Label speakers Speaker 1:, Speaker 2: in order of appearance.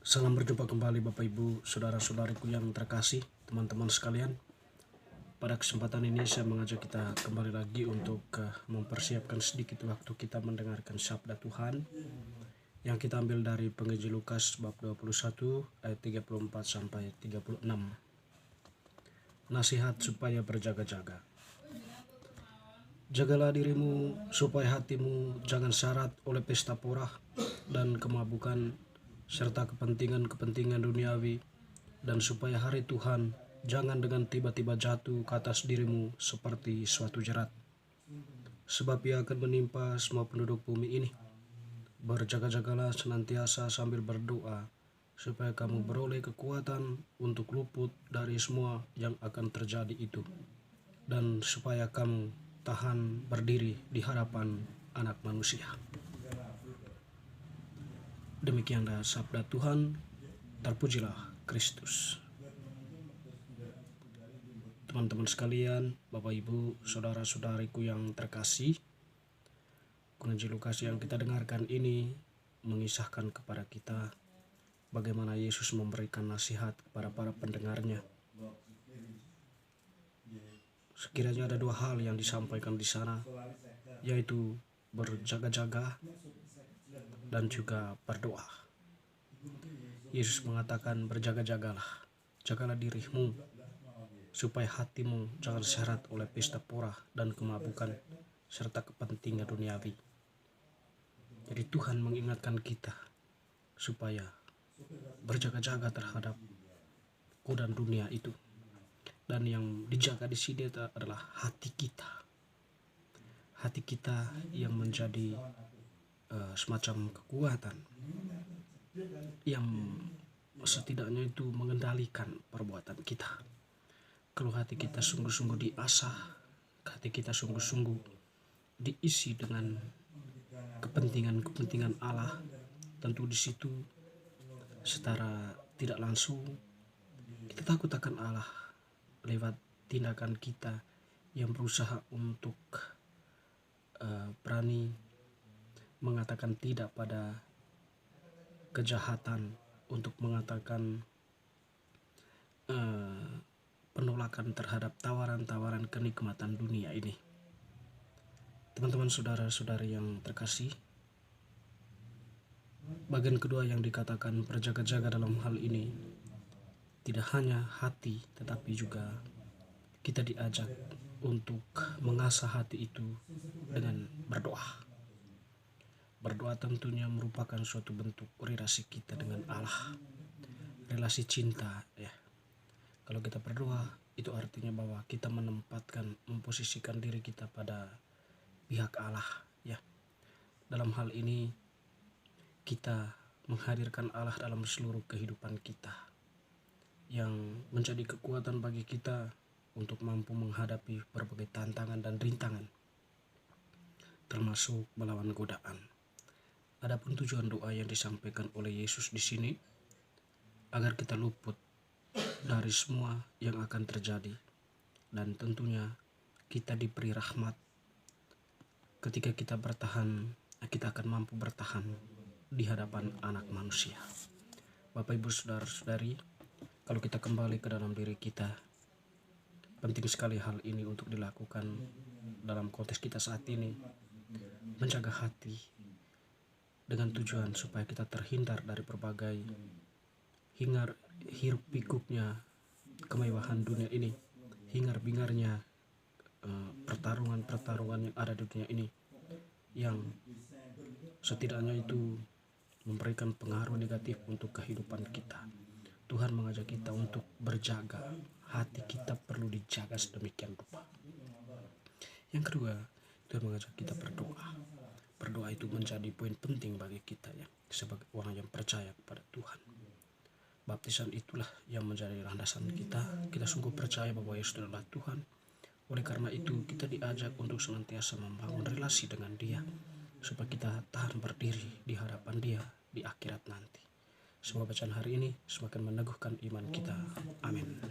Speaker 1: Salam berjumpa kembali Bapak Ibu, saudara-saudariku yang terkasih, teman-teman sekalian. Pada kesempatan ini saya mengajak kita kembali lagi untuk mempersiapkan sedikit waktu kita mendengarkan sabda Tuhan yang kita ambil dari penginjil Lukas bab 21 ayat 34 sampai 36. Nasihat supaya berjaga-jaga. Jagalah dirimu supaya hatimu jangan syarat oleh pesta porah dan kemabukan serta kepentingan-kepentingan duniawi, dan supaya hari Tuhan jangan dengan tiba-tiba jatuh ke atas dirimu seperti suatu jerat. Sebab ia akan menimpa semua penduduk bumi ini. Berjaga-jagalah senantiasa sambil berdoa, supaya kamu beroleh kekuatan untuk luput dari semua yang akan terjadi itu, dan supaya kamu tahan berdiri di hadapan Anak Manusia. Demikianlah sabda Tuhan. Terpujilah Kristus. Teman-teman sekalian, Bapak Ibu, saudara-saudariku yang terkasih, penginjil Lukas yang kita dengarkan ini mengisahkan kepada kita bagaimana Yesus memberikan nasihat kepada para pendengarnya. Sekiranya ada dua hal yang disampaikan di sana, yaitu berjaga-jaga dan juga berdoa. Yesus mengatakan berjaga-jagalah, jagalah dirimu supaya hatimu jangan syarat oleh pesta porah dan kemabukan serta kepentingan duniawi. Jadi Tuhan mengingatkan kita supaya berjaga-jaga terhadap godaan dunia itu. Dan yang dijaga di sini adalah hati kita. Hati kita yang menjadi semacam kekuatan yang setidaknya itu mengendalikan perbuatan kita. Kalau hati kita sungguh-sungguh diasah, hati kita sungguh-sungguh diisi dengan kepentingan-kepentingan Allah, tentu di situ secara tidak langsung kita takut akan Allah lewat tindakan kita yang berusaha untuk berani mengatakan tidak pada kejahatan, untuk mengatakan penolakan terhadap tawaran-tawaran kenikmatan dunia ini. Teman-teman, saudara-saudari yang terkasih, bagian kedua yang dikatakan berjaga-jaga dalam hal ini tidak hanya hati, tetapi juga kita diajak untuk mengasah hati itu dengan berdoa. Berdoa tentunya merupakan suatu bentuk relasi kita dengan Allah, relasi cinta ya. Kalau kita berdoa, itu artinya bahwa kita memposisikan diri kita pada pihak Allah ya. Dalam hal ini kita menghadirkan Allah dalam seluruh kehidupan kita, yang menjadi kekuatan bagi kita untuk mampu menghadapi berbagai tantangan dan rintangan, termasuk melawan godaan. Adapun tujuan doa yang disampaikan oleh Yesus di sini agar kita luput dari semua yang akan terjadi, dan tentunya kita diberi rahmat. Ketika kita bertahan, kita akan mampu bertahan di hadapan Anak Manusia. Bapak Ibu, saudara-saudari, kalau kita kembali ke dalam diri kita, penting sekali hal ini untuk dilakukan dalam konteks kita saat ini, menjaga hati dengan tujuan supaya kita terhindar dari berbagai hiruk pikuknya kemewahan dunia ini, hingar bingarnya pertarungan yang ada di dunia ini, yang setidaknya itu memberikan pengaruh negatif untuk kehidupan kita. Tuhan mengajak kita untuk berjaga, hati kita perlu dijaga sedemikian rupa. Yang kedua, Tuhan mengajak kita berdoa. Berdoa itu menjadi poin penting bagi kita ya, sebagai orang yang percaya kepada Tuhan. Baptisan itulah yang menjadi landasan kita. Kita sungguh percaya bahwa Yesus adalah Tuhan. Oleh karena itu kita diajak untuk senantiasa membangun relasi dengan Dia, supaya kita tahan berdiri di hadapan Dia di akhirat nanti. Semoga bacaan hari ini semakin meneguhkan iman kita. Amin.